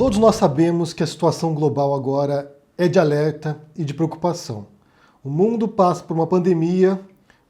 Todos nós sabemos que a situação global agora é de alerta e de preocupação. O mundo passa por uma pandemia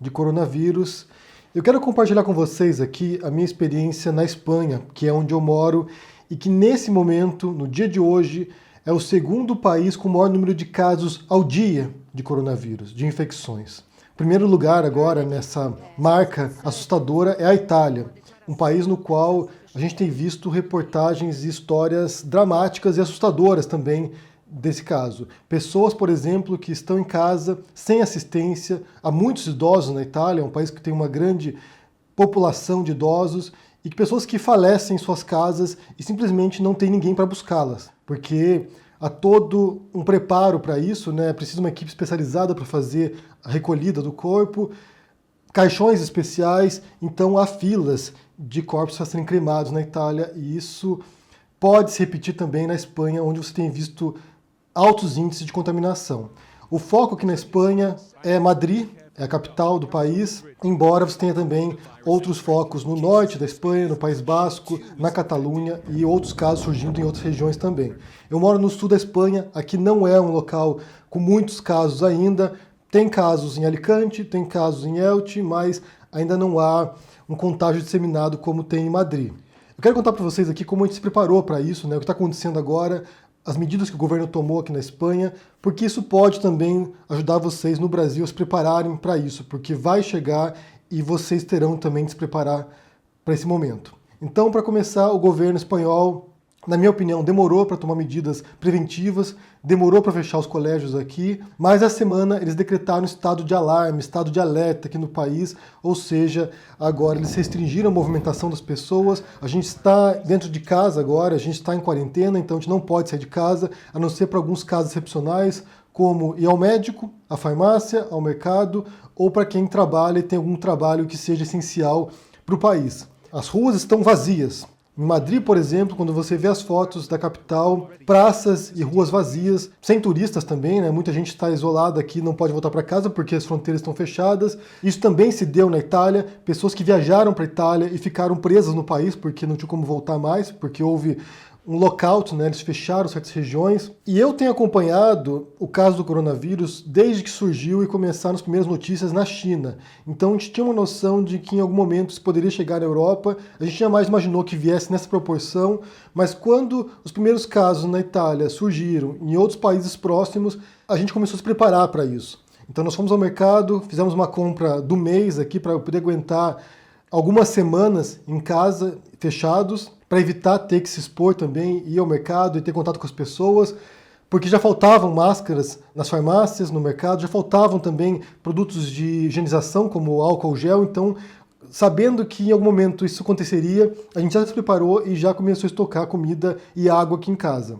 de coronavírus. Eu quero compartilhar com vocês aqui a minha experiência na Espanha, que é onde eu moro, e que nesse momento, no dia de hoje, é o segundo país com o maior número de casos ao dia de coronavírus, de infecções. O primeiro lugar agora nessa marca assustadora é a Itália, um país no qual a gente tem visto reportagens e histórias dramáticas e assustadoras também desse caso. Pessoas, por exemplo, que estão em casa sem assistência, há muitos idosos na Itália, é um país que tem uma grande população de idosos, e que pessoas que falecem em suas casas e simplesmente não tem ninguém para buscá-las, porque há todo um preparo para isso, né? Precisa uma equipe especializada para fazer a recolhida do corpo, caixões especiais, então há filas de corpos a serem cremados na Itália, e isso pode se repetir também na Espanha, onde você tem visto altos índices de contaminação. O foco aqui na Espanha é Madrid, é a capital do país, embora você tenha também outros focos no norte da Espanha, no País Basco, na Catalunha e outros casos surgindo em outras regiões também. Eu moro no sul da Espanha, aqui não é um local com muitos casos ainda, tem casos em Alicante, tem casos em Elche, mas ainda não há um contágio disseminado como tem em Madrid. Eu quero contar para vocês aqui como a gente se preparou para isso, né? O que está acontecendo agora, as medidas que o governo tomou aqui na Espanha, porque isso pode também ajudar vocês no Brasil a se prepararem para isso, porque vai chegar e vocês terão também de se preparar para esse momento. Então, para começar, o governo espanhol, na minha opinião, demorou para tomar medidas preventivas, demorou para fechar os colégios aqui, mas essa semana eles decretaram estado de alarme, estado de alerta aqui no país, ou seja, agora eles restringiram a movimentação das pessoas, a gente está dentro de casa agora, a gente está em quarentena, então a gente não pode sair de casa, a não ser para alguns casos excepcionais, como ir ao médico, à farmácia, ao mercado, ou para quem trabalha e tem algum trabalho que seja essencial para o país. As ruas estão vazias. Em Madrid, por exemplo, quando você vê as fotos da capital, praças e ruas vazias, sem turistas também, né? Muita gente está isolada aqui, não pode voltar para casa porque as fronteiras estão fechadas. Isso também se deu na Itália, pessoas que viajaram para a Itália e ficaram presas no país porque não tinha como voltar mais, porque houve um lockout, né? Eles fecharam certas regiões. E eu tenho acompanhado o caso do coronavírus desde que surgiu e começaram as primeiras notícias na China. Então a gente tinha uma noção de que em algum momento isso poderia chegar na Europa. A gente jamais imaginou que viesse nessa proporção, mas quando os primeiros casos na Itália surgiram em outros países próximos, a gente começou a se preparar para isso. Então nós fomos ao mercado, fizemos uma compra do mês aqui para poder aguentar algumas semanas em casa, fechados, para evitar ter que se expor também, ir ao mercado e ter contato com as pessoas, porque já faltavam máscaras nas farmácias, no mercado, já faltavam também produtos de higienização, como álcool gel, então, sabendo que em algum momento isso aconteceria, a gente já se preparou e já começou a estocar comida e água aqui em casa.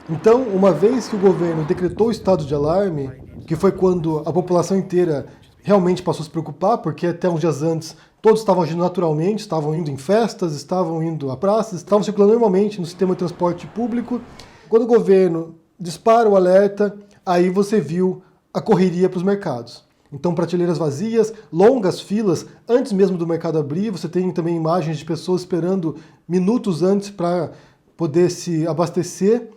Então, uma vez que o governo decretou o estado de alarme, que foi quando a população inteira realmente passou a se preocupar, porque até uns dias antes todos estavam agindo naturalmente, estavam indo em festas, estavam indo a praças, estavam circulando normalmente no sistema de transporte público. Quando o governo dispara o alerta, aí você viu a correria para os mercados. Então, prateleiras vazias, longas filas, antes mesmo do mercado abrir, você tem também imagens de pessoas esperando minutos antes para poder se abastecer.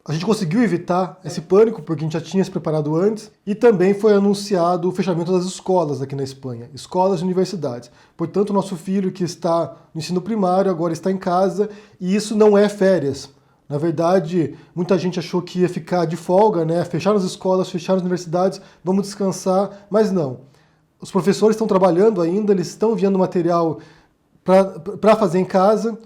A gente conseguiu evitar esse pânico, porque a gente já tinha se preparado antes, e também foi anunciado o fechamento das escolas aqui na Espanha, escolas e universidades. Portanto, o nosso filho que está no ensino primário agora está em casa, e isso não é férias. Na verdade, muita gente achou que ia ficar de folga, né? Fecharam as escolas, fecharam as universidades, vamos descansar, mas não. Os professores estão trabalhando ainda, eles estão enviando material para fazer em casa.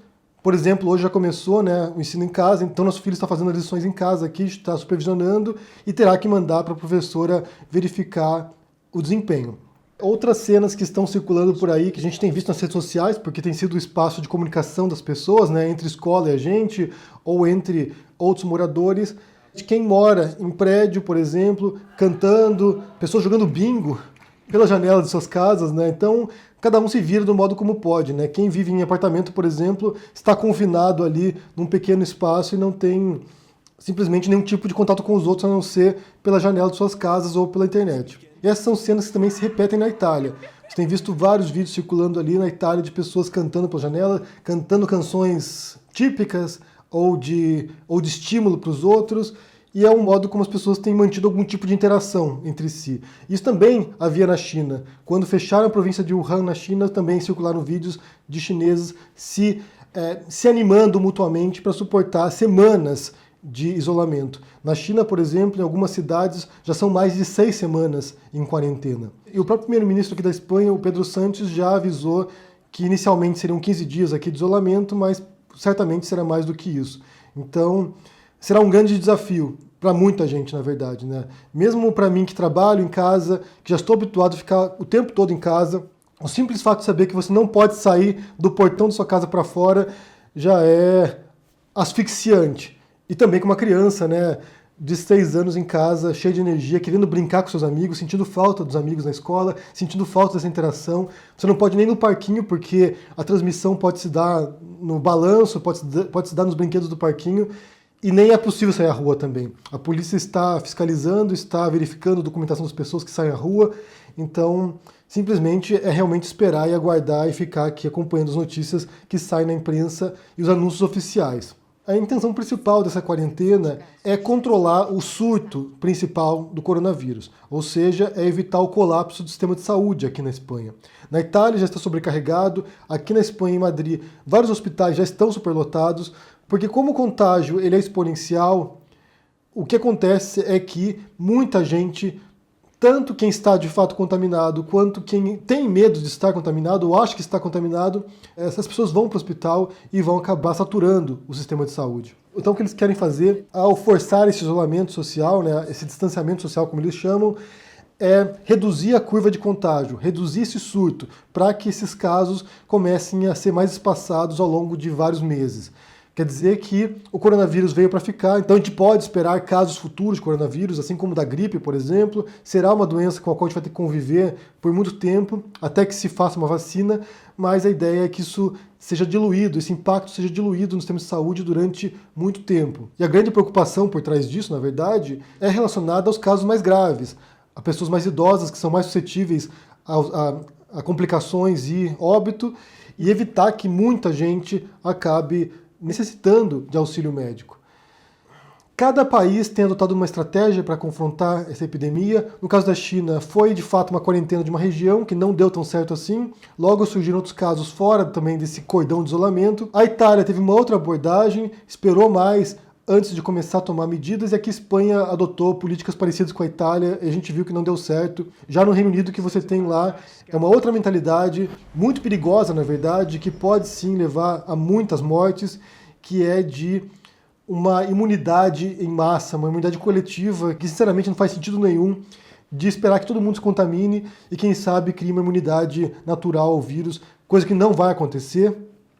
Por exemplo, hoje já começou, né, o ensino em casa, então nosso filho está fazendo as lições em casa aqui, está supervisionando e terá que mandar para a professora verificar o desempenho. Outras cenas que estão circulando por aí, que a gente tem visto nas redes sociais, porque tem sido o espaço de comunicação das pessoas, né, entre escola e a gente, ou entre outros moradores, de quem mora em prédio, por exemplo, cantando, pessoas jogando bingo pela janela de suas casas, né? Então, cada um se vira do modo como pode, né? Quem vive em apartamento, por exemplo, está confinado ali num pequeno espaço e não tem simplesmente nenhum tipo de contato com os outros, a não ser pela janela de suas casas ou pela internet. E essas são cenas que também se repetem na Itália. Você tem visto vários vídeos circulando ali na Itália de pessoas cantando pela janela, cantando canções típicas ou de estímulo para os outros, e é um modo como as pessoas têm mantido algum tipo de interação entre si. Isso também havia na China. Quando fecharam a província de Wuhan na China, também circularam vídeos de chineses se animando mutuamente para suportar semanas de isolamento. Na China, por exemplo, em algumas cidades já são mais de 6 semanas em quarentena. E o próprio primeiro-ministro aqui da Espanha, o Pedro Sánchez, já avisou que inicialmente seriam 15 dias aqui de isolamento, mas certamente será mais do que isso. Então, será um grande desafio para muita gente, na verdade, né? Mesmo para mim que trabalho em casa, que já estou habituado a ficar o tempo todo em casa, o simples fato de saber que você não pode sair do portão da sua casa para fora já é asfixiante. E também com uma criança, né, de 6 anos em casa, cheia de energia, querendo brincar com seus amigos, sentindo falta dos amigos na escola, sentindo falta dessa interação. Você não pode nem ir no parquinho, porque a transmissão pode se dar no balanço, pode se dar nos brinquedos do parquinho, e nem é possível sair à rua também. A polícia está fiscalizando, está verificando a documentação das pessoas que saem à rua, então simplesmente é realmente esperar e aguardar e ficar aqui acompanhando as notícias que saem na imprensa e os anúncios oficiais. A intenção principal dessa quarentena é controlar o surto principal do coronavírus, ou seja, é evitar o colapso do sistema de saúde aqui na Espanha. Na Itália já está sobrecarregado, aqui na Espanha, em Madrid, vários hospitais já estão superlotados, porque como o contágio ele é exponencial, o que acontece é que muita gente, tanto quem está de fato contaminado, quanto quem tem medo de estar contaminado ou acha que está contaminado, essas pessoas vão para o hospital e vão acabar saturando o sistema de saúde. Então o que eles querem fazer, ao forçar esse isolamento social, né, esse distanciamento social, como eles chamam, é reduzir a curva de contágio, reduzir esse surto, para que esses casos comecem a ser mais espaçados ao longo de vários meses. Quer dizer que o coronavírus veio para ficar, então a gente pode esperar casos futuros de coronavírus, assim como da gripe, por exemplo. Será uma doença com a qual a gente vai ter que conviver por muito tempo, até que se faça uma vacina, mas a ideia é que isso seja diluído, esse impacto seja diluído no sistema de saúde durante muito tempo. E a grande preocupação por trás disso, na verdade, é relacionada aos casos mais graves, a pessoas mais idosas que são mais suscetíveis a complicações e óbito, e evitar que muita gente acabe necessitando de auxílio médico. Cada país tem adotado uma estratégia para confrontar essa epidemia. No caso da China, foi de fato uma quarentena de uma região que não deu tão certo assim. Logo surgiram outros casos fora também desse cordão de isolamento. A Itália teve uma outra abordagem, esperou mais antes de começar a tomar medidas, e aqui a Espanha adotou políticas parecidas com a Itália, e a gente viu que não deu certo. Já no Reino Unido, que você tem lá, é uma outra mentalidade, muito perigosa, na verdade, que pode sim levar a muitas mortes, que é de uma imunidade em massa, uma imunidade coletiva, que sinceramente não faz sentido nenhum, de esperar que todo mundo se contamine e, quem sabe, crie uma imunidade natural ao vírus, coisa que não vai acontecer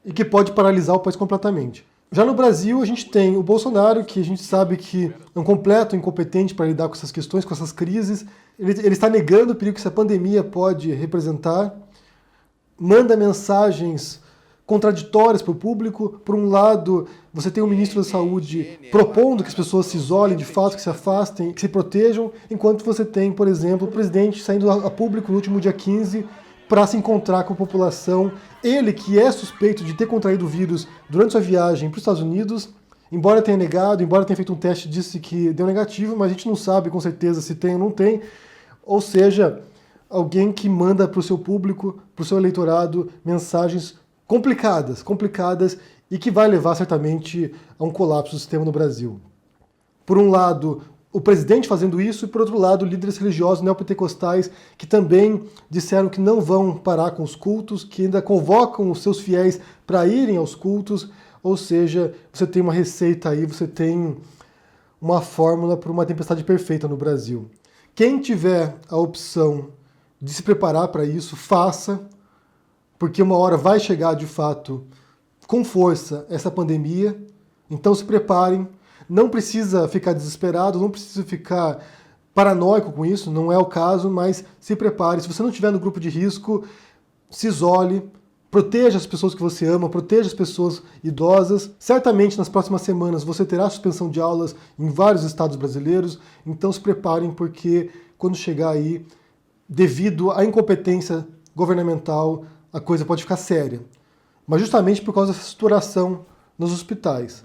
e que pode paralisar o país completamente. Já no Brasil, a gente tem o Bolsonaro, que a gente sabe que é um completo incompetente para lidar com essas questões, com essas crises. Ele está negando o perigo que essa pandemia pode representar, manda mensagens contraditórias para o público. Por um lado, você tem o ministro da Saúde propondo que as pessoas se isolem de fato, que se afastem, que se protejam, enquanto você tem, por exemplo, o presidente saindo a público no último dia 15 para se encontrar com a população. Ele, que é suspeito de ter contraído o vírus durante sua viagem para os Estados Unidos, embora tenha negado, embora tenha feito um teste, disse que deu negativo, mas a gente não sabe com certeza se tem ou não tem. Ou seja, alguém que manda para o seu público, para o seu eleitorado, mensagens complicadas e que vai levar certamente a um colapso do sistema no Brasil. Por um lado, o presidente fazendo isso, e por outro lado, líderes religiosos neopentecostais que também disseram que não vão parar com os cultos, que ainda convocam os seus fiéis para irem aos cultos. Ou seja, você tem uma receita aí, você tem uma fórmula para uma tempestade perfeita no Brasil. Quem tiver a opção de se preparar para isso, faça, porque uma hora vai chegar de fato com força essa pandemia. Então se preparem. Não precisa ficar desesperado, não precisa ficar paranoico com isso, não é o caso, mas se prepare. Se você não estiver no grupo de risco, se isole, proteja as pessoas que você ama, proteja as pessoas idosas. Certamente nas próximas semanas você terá suspensão de aulas em vários estados brasileiros, então se preparem, porque quando chegar aí, devido à incompetência governamental, a coisa pode ficar séria. Mas justamente por causa dessa saturação nos hospitais.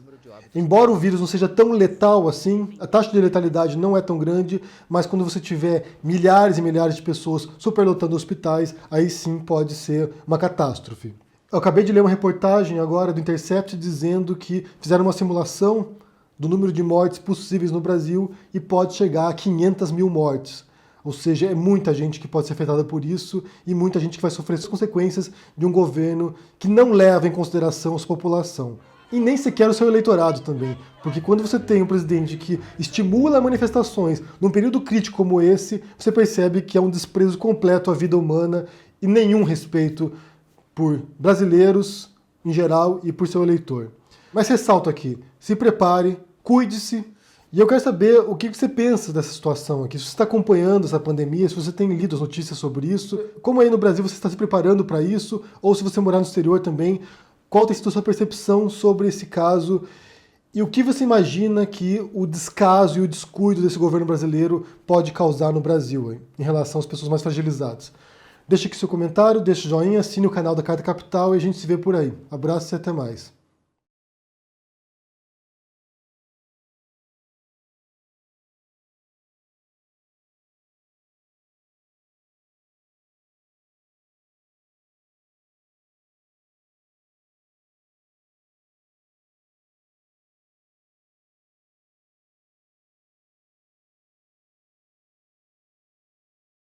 Embora o vírus não seja tão letal assim, a taxa de letalidade não é tão grande, mas quando você tiver milhares e milhares de pessoas superlotando hospitais, aí sim pode ser uma catástrofe. Eu acabei de ler uma reportagem agora do Intercept dizendo que fizeram uma simulação do número de mortes possíveis no Brasil e pode chegar a 500 mil mortes. Ou seja, é muita gente que pode ser afetada por isso e muita gente que vai sofrer as consequências de um governo que não leva em consideração a sua população. E nem sequer o seu eleitorado também. Porque quando você tem um presidente que estimula manifestações num período crítico como esse, você percebe que é um desprezo completo à vida humana e nenhum respeito por brasileiros em geral e por seu eleitor. Mas ressalto aqui, se prepare, cuide-se. E eu quero saber o que você pensa dessa situação aqui. Se você está acompanhando essa pandemia, se você tem lido as notícias sobre isso, como aí no Brasil você está se preparando para isso, ou se você morar no exterior também, qual tem sido a sua percepção sobre esse caso e o que você imagina que o descaso e o descuido desse governo brasileiro pode causar no Brasil em relação às pessoas mais fragilizadas. Deixe aqui seu comentário, deixe o joinha, assine o canal da Carta Capital e a gente se vê por aí. Abraço e até mais.